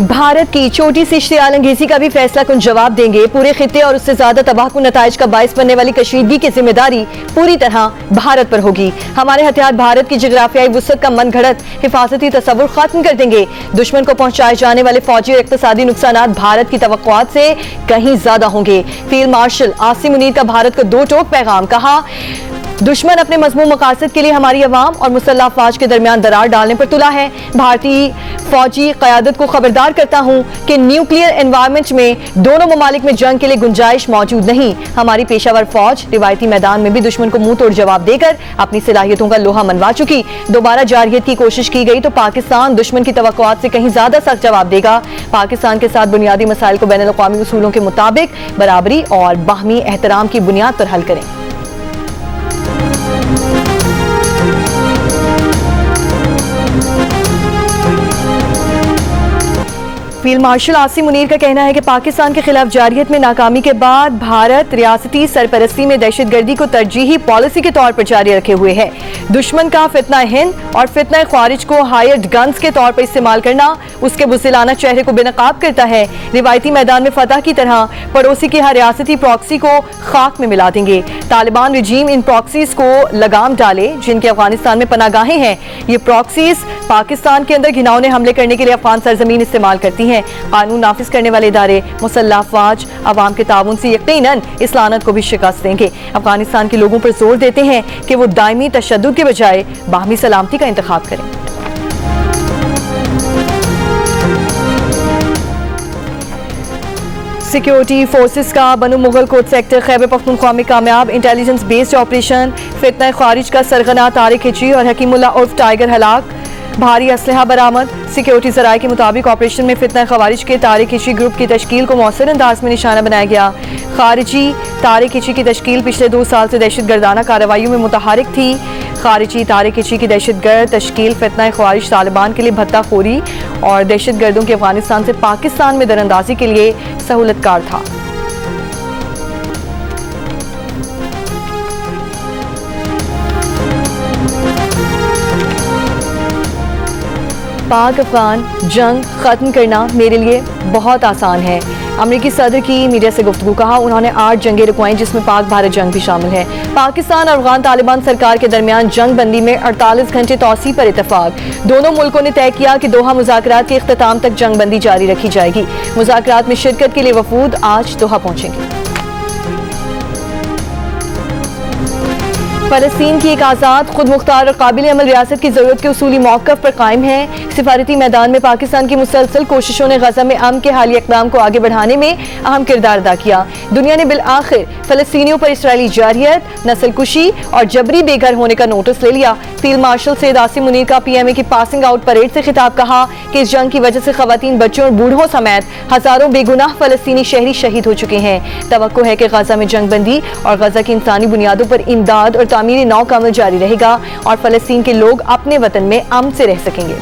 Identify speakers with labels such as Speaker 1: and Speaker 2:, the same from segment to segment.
Speaker 1: भारत की छोटी सी इश्तियाल अंगेजी का भी फैसला कुन जवाब देंगे। पूरे खित्ते और उससे ज्यादा तबाहकुन नताइज का बाइस बनने वाली कशीदगी की जिम्मेदारी पूरी तरह भारत पर होगी। हमारे हथियार भारत की जिग्राफियाई वुसअत का मन घड़त हिफाजती तस्वुर खत्म कर देंगे। दुश्मन को पहुंचाए जाने वाले फौजी और इक्तसादी नुकसान भारत की तवक्कुआत से कहीं ज्यादा होंगे। फील्ड मार्शल आसिम मुनीर का भारत को दो टोक पैगाम, कहा दुश्मन अपने मज़मूम मकासद के लिए हमारी अवाम और मुसल्लह अफवाज के दरमियान दरार डालने पर तुला है। भारतीय फौजी क़यादत को खबरदार करता हूँ कि न्यूक्लियर एनवायरनमेंट में दोनों ममालिक में जंग के लिए गुंजाइश मौजूद नहीं। हमारी पेशावर फौज रिवायती मैदान में भी दुश्मन को मुंह तोड़ जवाब देकर अपनी सलाहियतों का लोहा मनवा चुकी। दोबारा जारियत की कोशिश की गई तो पाकिस्तान दुश्मन की तवक्कुआत से कहीं ज्यादा सख्त जवाब देगा। पाकिस्तान के साथ बुनियादी मसाइल को बैनुल अक़वामी उसूलों के मुताबिक बराबरी और बाहमी एहतराम की बुनियाद पर हल करें। फील्ड मार्शल आसिम मुनीर का कहना है कि पाकिस्तान के खिलाफ जारियत में नाकामी के बाद भारत रियासती सरपरस्ती में दहशतगर्दी को तरजीही पॉलिसी के तौर पर जारी रखे हुए है। दुश्मन का फितना हिंद और फितना ख्वारिज को हायर्ड गन्स के तौर पर इस्तेमाल करना उसके बुज़दिलाना चेहरे को बेनकाब करता है। रिवायती मैदान में फतह की तरह पड़ोसी की हर रियासती प्रॉक्सी को खाक में मिला देंगे। तालिबान रजीम इन प्रॉक्सीज को लगाम डाले जिनके अफगानिस्तान में पनागाहें हैं। ये प्रॉक्सीज पाकिस्तान के अंदर घिनौने हमले करने के लिए अफगान सरजमीन इस्तेमाल करती हैं। कानून नाफिज करने वाले इदारे मुसल्लह अफवाज अवाम के ताउन से यकीनन इस लानत को भी शिकस्त देंगे। अफगानिस्तान के लोगों पर जोर देते हैं कि वो दायमी तशद्दुद के बजाय बाहमी सलामती का इंतखाब करें। सिक्योरिटी फोर्सेस का बनु मुगल कोट सेक्टर खैबर पख्तूनख्वा में कामयाब इंटेलिजेंस बेस्ड ऑपरेशन। फितना ख्वारिज का सरगना तारिक हिची और हकीमुल्लाह उर्फ टाइगर हलाक। भारी असलहा बरामद। सिक्योरिटी जराये के मुताबिक ऑपरेशन में फितना ख्वारिज के तारिक हिची ग्रुप की तश्कील को मौसर अंदाज में निशाना बनाया गया। खारिजी तारिक हिची की तश्कील पिछले 2 साल से दहशत गर्दाना कार्रवाइयों में मुतहरिक थी। खारिजी तारिक हिची की दहशत गर्द तश्कील फितना ख्वारिज तालिबान के लिए भत्ताखोरी और दहशत गर्दों के अफगानिस्तान से पाकिस्तान में दरअंदाजी के लिए सहूलतकार था। पाक अफगान जंग खत्म करना मेरे लिए बहुत आसान है। अमेरिकी सदर की मीडिया से गुफ्तगू, कहा उन्होंने 8 जंगें रुकवाई जिसमें पाक भारत जंग भी शामिल है। पाकिस्तान और अफगान तालिबान सरकार के दरमियान जंग बंदी में 48 घंटे तौसी पर इतफाक। दोनों मुल्कों ने तय किया कि दोहा मुज़ाकरात के इख्तिताम तक जंग बंदी जारी रखी जाएगी। मुज़ाकरात में शिरकत के लिए वफूद आज दोहा पहुंचेंगे। फ़लस्तीन की एक आज़ाद खुद मुख्तार और काबिल अमल रियासत की ज़रूरत के उसूली मौक़िफ़ पर कायम है। सिफारती मैदान में पाकिस्तान की मुसलसल कोशिशों ने गज़ा में अमन के हालिया इक़दाम को आगे बढ़ाने में अहम किरदार अदा किया। दुनिया ने बिल आखिर फ़लस्तीनियों पर इसराइली जारियत, नस्ल कुशी और जबरी बेघर होने का नोटिस ले लिया। फील्ड मार्शल सैयद आसिम मुनीर का PMA की पासिंग आउट परेड से खिताब, कहा कि इस जंग की वजह से ख़वातीन, बच्चों और बूढ़ों समेत हज़ारों बेगुनाह फ़लस्तीनी शहरी शहीद हो चुके हैं। तवक्को है कि गज़ा में जंग बंदी और गज़ा की इंसानी बुनियादों पर इमदाद और तामीरी नौ का अमल जारी रहेगा और फ़लस्तीन के लोग अपने वतन में अमन से रह सकेंगे।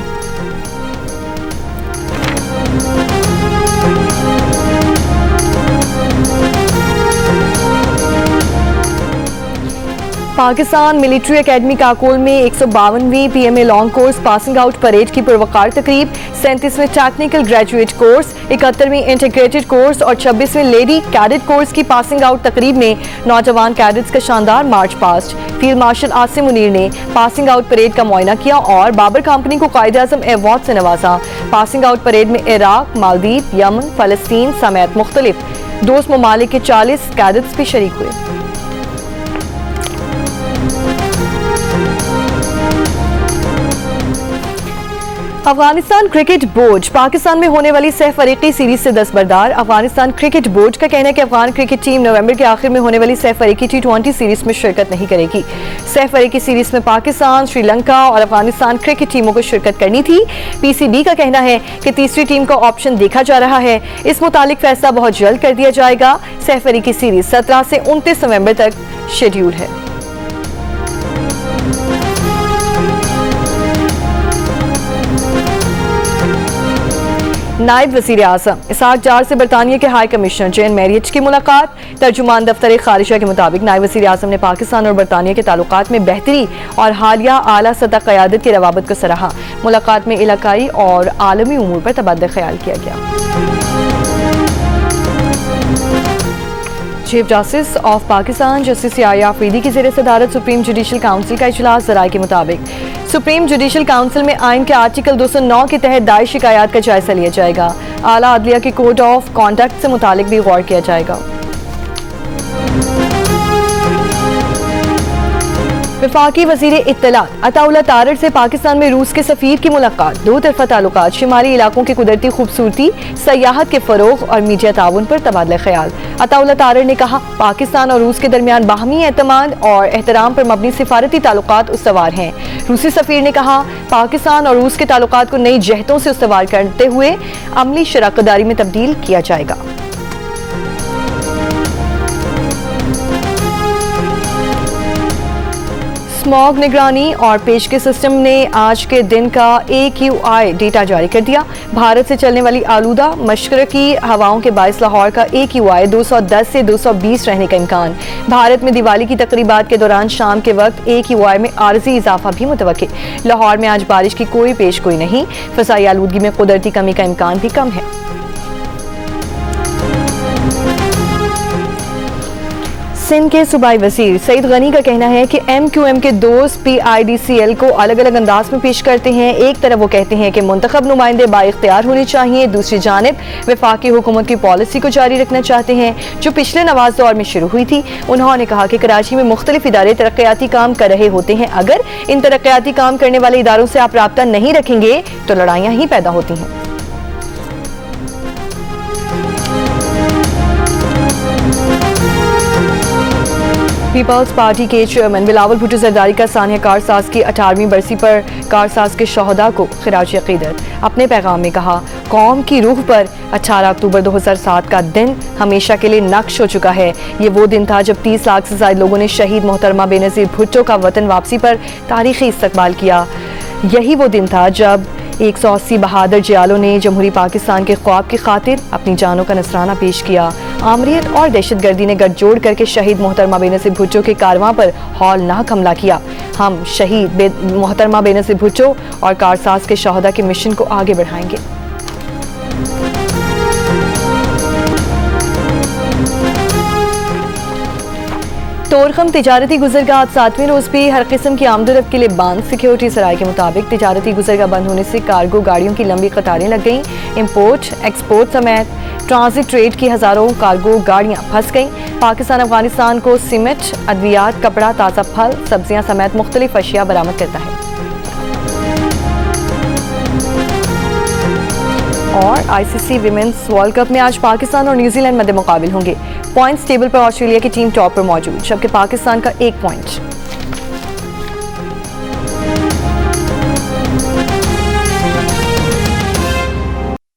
Speaker 1: पाकिस्तान मिलिट्री एकेडमी काकोल में 152वीं PMA long course passing out parade की पुरवकार तकरीब। 37वें टेक्निकल ग्रेजुएट कोर्स, 71वीं इंटीग्रेटेड कोर्स और 26वें लेडी कैडेट कोर्स की पासिंग आउट तकरीब में नौजवान कैडेट्स का शानदार march past. Field marshal Asim Munir ने पासिंग आउट परेड का मुआयना किया और बाबर कंपनी को कायदे-आज़म अवार्ड से नवाजा। पासिंग आउट परेड में इराक, मालदीव, यमन, फ़लस्तीन समेत मुख्तलिफ दोस्त ममालिक के 40 कैडेट्स भी शरीक हुए। अफगानिस्तान क्रिकेट बोर्ड पाकिस्तान में होने वाली सह फरीकी सीरीज से दस्तबरदार। अफगानिस्तान क्रिकेट बोर्ड का कहना है कि अफगान क्रिकेट टीम नवंबर के आखिर में होने वाली सह फरीकी T20 सीरीज में शिरकत नहीं करेगी। सह फरीकी सीरीज में पाकिस्तान, श्रीलंका और अफगानिस्तान क्रिकेट टीमों को शिरकत करनी थी। PCB का कहना है कि तीसरी टीम का ऑप्शन देखा जा रहा है। इस मुतालिक फैसला बहुत जल्द कर दिया जाएगा। सह फरीकी सीरीज 17 से 29 नवंबर तक शेड्यूल है। नायब वज़ीर आज़म इसहाक डार से बरतानिया के हाई कमिश्नर जैन मैरियट की मुलाकात। तर्जुमान दफ्तर खारिजा के मुताबिक नायब वज़ीर आज़म ने पाकिस्तान और बरतानिया के ताल्लुकात में बेहतरी और हालिया आला सतह क़यादत की रवाबत को सराहा। मुलाकात में इलाकाई और आलमी उमूर पर तबादला ख्याल किया गया। Chief justice of Pakistan justice Yahya Afridi की ज़ेर सदारत सुप्रीम जुडिशल काउंसिल का इजलास। ज़राए के मुताबिक सुप्रीम जुडिशल काउंसिल में आइन के आर्टिकल 209 के तहत दायर शिकायत का जायजा लिया जाएगा। आला अदलिया के कोड ऑफ कॉन्डक्ट से मुतालिक भी गौर किया जाएगा। वफाकी वज़ीर इत्तलात अताउल्लाह तारड़ से पाकिस्तान में रूस के सफ़ीर की मुलाकात। दो तरफ़ा ताल्लुकात, शुमाली इलाकों की कुदरती खूबसूरती, सयाहत के फ़रोग़ और मीडिया ताउन पर तबादला ख्याल। अताउल्लाह तारड़ ने कहा, पाकिस्तान और रूस के दरमियान बाहमी एतमाद और एहतराम पर मबनी सिफारती ताल्लुकात उस्तवार हैं। रूसी सफ़ीर ने कहा, पाकिस्तान और रूस के ताल्लुकात को नई जहतों से उस्तवार करते हुए अमली शराकतदारी में तब्दील किया जाएगा। स्मॉग निगरानी और पेशगी सिस्टम ने आज के दिन का AQI डेटा जारी कर दिया। भारत से चलने वाली आलूदा मशरकी हवाओं के बायस लाहौर का AQI 210 से 220 रहने का इम्कान। भारत में दिवाली की तकरीबात के दौरान शाम के वक्त AQI में आर्जी इजाफा भी मुतवक्किल। लाहौर में आज बारिश की कोई पेशगोई नहीं। फ़ज़ाई आलूदगी में कुदरती कमी का इम्कान भी कम है। सिंध के सूबाई वज़ीर सईद गनी का कहना है कि MQM के दोस्त PIDCL को अलग अलग अंदाज में पेश करते हैं। एक तरफ वो कहते हैं कि मुंतखब नुमाइंदे बाइख्तियार होने चाहिए, दूसरी जानिब वफाकी हुकूमत की पॉलिसी को जारी रखना चाहते हैं जो पिछले नवाज दौर में शुरू हुई थी। उन्होंने कहा कि कराची में मुख्तलिफ इदारे तरक्याती काम कर रहे होते हैं। अगर इन तरक्याती काम करने वाले इदारों से आप राब्ता नहीं रखेंगे तो लड़ाइयाँ ही पैदा होती हैं। पीपल्स पार्टी के चेयरमैन बिलावल भुट्टो जरदारी का सानिया कारसाज की 18वीं बरसी पर कारसाज के शहदा को खिराज अकीदत। अपने पैगाम में कहा, कौम की रूह पर 18 अक्टूबर 2007 का दिन हमेशा के लिए नक्श हो चुका है। ये वो दिन था जब 30 लाख से ज्यादा लोगों ने शहीद मोहतरमा बेनज़ीर भुट्टो का वतन वापसी पर तारीखी इस्तकबाल किया। यही वो दिन था जब 180 बहादुर जियालों ने जमहूरी पाकिस्तान के ख्वाब की खातिर अपनी जानों का नजराना पेश किया। आमरीत और दहशतगर्दी ने गठजोड़ करके शहीद मोहतरमा बेनज़ीर भुट्टो के कारवां पर हौलनाक हमला किया। हम शहीद मोहतरमा बेनज़ीर भुट्टो और कारसाज के शहदा के मिशन को आगे बढ़ाएंगे। तोरखम तिजारती गुजरगाह 7वें रोज भी हर किस्म की आमदोरफ्त के लिए बंद। सिक्योरिटी सराय के मुताबिक तिजारती गुजरगाह बंद होने से कार्गो गाड़ियों की लंबी कतारें लग गईं। इंपोर्ट एक्सपोर्ट समेत ट्रांजिट ट्रेड की हजारों कार्गो गाड़ियां फंस गईं। पाकिस्तान अफगानिस्तान को सीमेंट, अद्वियात, कपड़ा, ताज़ा फल, सब्जियां समेत मुख्तलिफ अशिया बरामद करता है। और ICC विमेंस वर्ल्ड कप में आज पाकिस्तान और न्यूजीलैंड मध्य मुकाबिल होंगे। पॉइंट्स टेबल पर ऑस्ट्रेलिया की टीम टॉप पर मौजूद, जबकि पाकिस्तान का 1 पॉइंट।